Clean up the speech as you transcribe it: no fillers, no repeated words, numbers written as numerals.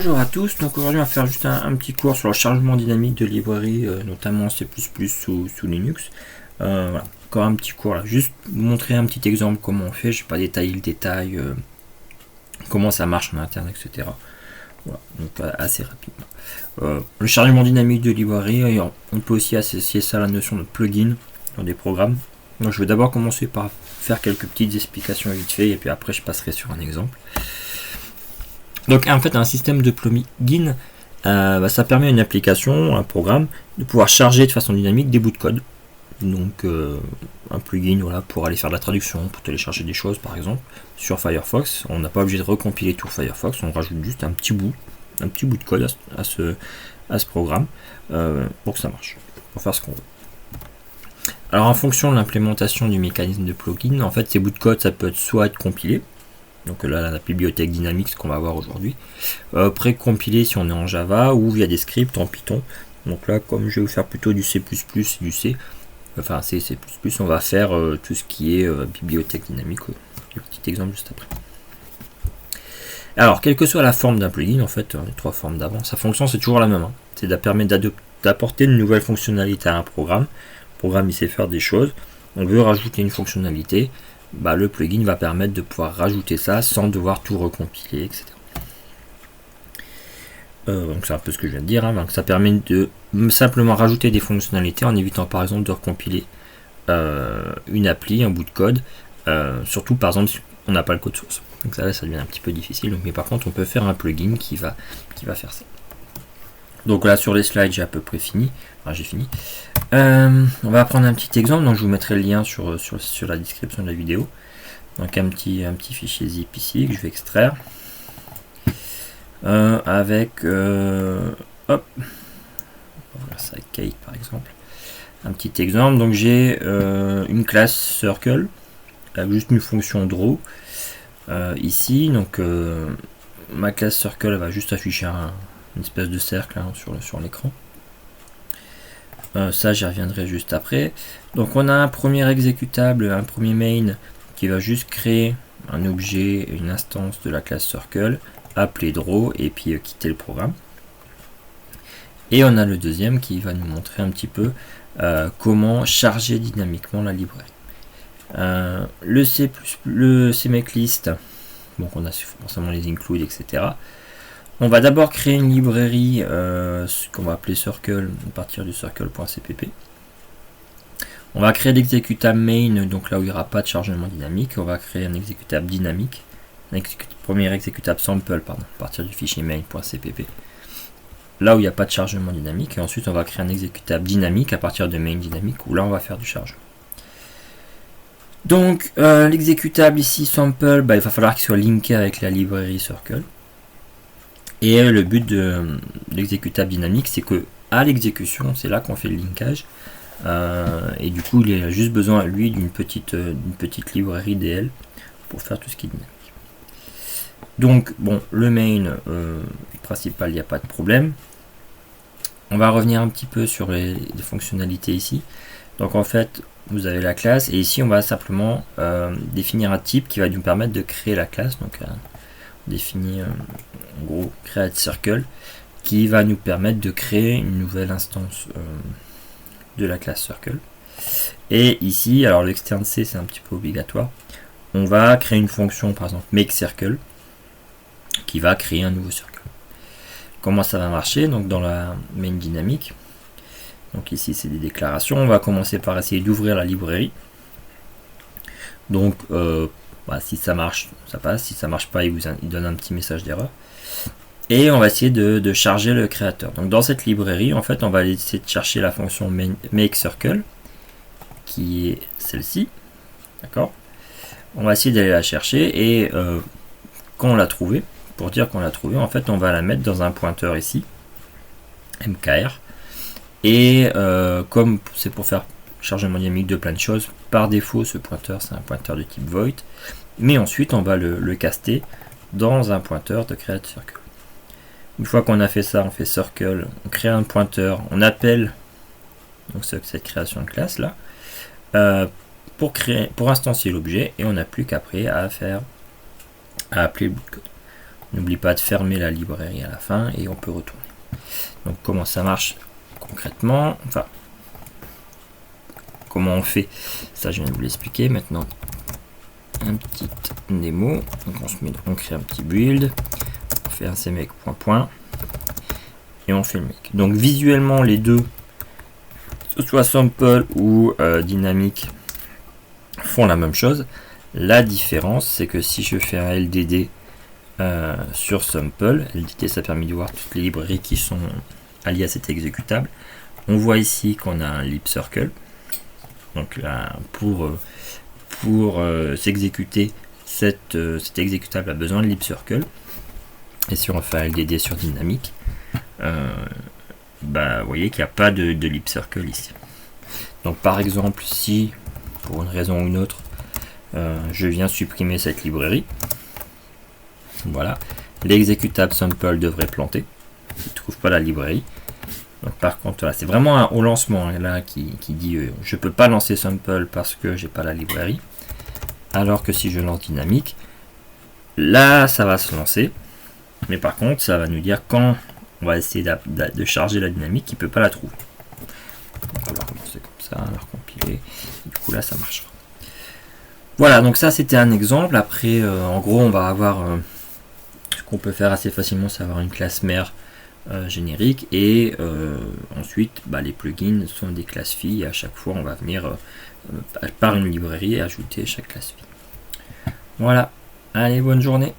Bonjour à tous, donc aujourd'hui on va faire juste un petit cours sur le chargement dynamique de librairies, notamment C++ sous Linux. Voilà, encore un petit cours là, juste vous montrer un petit exemple comment on fait, je ne vais pas détailler le détail, comment ça marche en interne, etc. Voilà, donc assez rapidement. Le chargement dynamique de librairie, on peut aussi associer ça à la notion de plugin dans des programmes. Donc je vais d'abord commencer par faire quelques petites explications vite fait et puis après je passerai sur un exemple. Donc en fait un système de plugin, ça permet à une application, un programme, de pouvoir charger de façon dynamique des bouts de code. Donc un plugin voilà, pour aller faire de la traduction, pour télécharger des choses par exemple. Sur Firefox, on n'a pas obligé de recompiler tout Firefox, on rajoute juste un petit bout de code à ce programme pour que ça marche, pour faire ce qu'on veut. Alors en fonction de l'implémentation du mécanisme de plugin, en fait ces bouts de code ça peut soit être compilé. Donc là, la bibliothèque Dynamics qu'on va voir aujourd'hui. Pré-compilé si on est en Java ou via des scripts en Python. Donc là, comme je vais vous faire plutôt du C++ et du C, enfin C++, on va faire tout ce qui est bibliothèque dynamique. Le petit exemple juste après. Alors, quelle que soit la forme d'un plugin, en fait, les trois formes d'avant, sa fonction c'est toujours la même. Hein. C'est de permettre d'apporter une nouvelle fonctionnalité à un programme. Le programme il sait faire des choses. On veut rajouter une fonctionnalité. Le plugin va permettre de pouvoir rajouter ça sans devoir tout recompiler, etc. Donc c'est un peu ce que je viens de dire. Hein. Donc ça permet de simplement rajouter des fonctionnalités en évitant par exemple de recompiler une appli, un bout de code. Surtout par exemple si on n'a pas le code source. Donc ça devient un petit peu difficile. Mais par contre on peut faire un plugin qui va faire ça. Donc là sur les slides j'ai à peu près fini. Enfin, j'ai fini. On va prendre un petit exemple, donc je vous mettrai le lien sur la description de la vidéo. Donc un petit fichier zip ici que je vais extraire. Avec hop, on va voir ça avec Kate par exemple. Un petit exemple, donc j'ai une classe circle avec juste une fonction draw ici, donc ma classe circle va juste afficher une espèce de cercle hein, sur l'écran. Ça j'y reviendrai juste après. Donc on a un premier exécutable, un premier main qui va juste créer un objet, une instance de la classe circle, appeler draw et puis quitter le programme. Et on a le deuxième qui va nous montrer un petit peu comment charger dynamiquement la librairie. Le CMakeList, donc on a forcément les include, etc. On va d'abord créer une librairie qu'on va appeler circle à partir du circle.cpp. On va créer l'exécutable main, donc là où il n'y aura pas de chargement dynamique. On va créer un exécutable dynamique, premier exécutable sample à partir du fichier main.cpp. Là où il n'y a pas de chargement dynamique. Et ensuite on va créer un exécutable dynamique à partir de main dynamique où là on va faire du chargement. Donc l'exécutable ici sample, il va falloir qu'il soit linké avec la librairie circle. Et le but de l'exécutable dynamique, c'est que à l'exécution, c'est là qu'on fait le linkage. Et du coup, il a juste besoin, lui, d'une petite librairie DL pour faire tout ce qui est dynamique. Donc, bon, le main principal, il n'y a pas de problème. On va revenir un petit peu sur les fonctionnalités ici. Donc, en fait, vous avez la classe. Et ici, on va simplement définir un type qui va nous permettre de créer la classe. Donc, on définit en gros create circle qui va nous permettre de créer une nouvelle instance de la classe circle. Et ici, alors l'externe C c'est un petit peu obligatoire, on va créer une fonction par exemple make circle qui va créer un nouveau circle. Comment ça va marcher? Donc dans la main dynamique, donc ici c'est des déclarations, on va commencer par essayer d'ouvrir la librairie. Donc si ça marche, ça passe. Si ça marche pas, il donne un petit message d'erreur. Et on va essayer de charger le créateur. Donc dans cette librairie, en fait, on va essayer de chercher la fonction make circle, qui est celle-ci. D'accord. On va essayer d'aller la chercher et quand on l'a trouvée, pour dire qu'on l'a trouvée, en fait, on va la mettre dans un pointeur ici, mkr. Et comme c'est pour faire chargement dynamique de plein de choses, par défaut, ce pointeur, c'est un pointeur de type void. Mais ensuite, on va le caster dans un pointeur de create circle. Une fois qu'on a fait ça, on fait circle, on crée un pointeur, on appelle donc cette création de classe là pour instancier l'objet et on n'a plus qu'après à appeler le bout de code. N'oublie pas de fermer la librairie à la fin et on peut retourner. Donc comment ça marche concrètement, enfin comment on fait, ça je viens de vous l'expliquer. Maintenant un petit démo, donc on crée un petit build, on fait un cmake point et on fait le make. Donc visuellement les deux, que ce soit sample ou dynamique, font la même chose. La différence c'est que si je fais un LDD sur sample, LDD ça permet de voir toutes les librairies qui sont alliées à cet exécutable. On voit ici qu'on a un lib circle, donc là pour s'exécuter cet exécutable a besoin de lib circle. Et si on fait un LDD sur dynamique, vous voyez qu'il n'y a pas de lib circle ici. Donc par exemple, si pour une raison ou une autre je viens supprimer cette librairie, voilà, l'exécutable sample devrait planter, il ne trouve pas la librairie. Donc par contre là, c'est vraiment au lancement là qui dit je peux pas lancer sample parce que j'ai pas la librairie, alors que si je lance dynamique, là ça va se lancer, mais par contre ça va nous dire quand on va essayer de charger la dynamique, il peut pas la trouver. Donc on va recommencer comme ça, on va recompiler, du coup là ça marchera. Voilà, donc ça c'était un exemple. Après en gros on va avoir ce qu'on peut faire assez facilement, c'est avoir une classe mère générique, et ensuite les plugins sont des classes filles, et à chaque fois on va venir par une librairie ajouter chaque classe fille. Voilà, allez, bonne journée.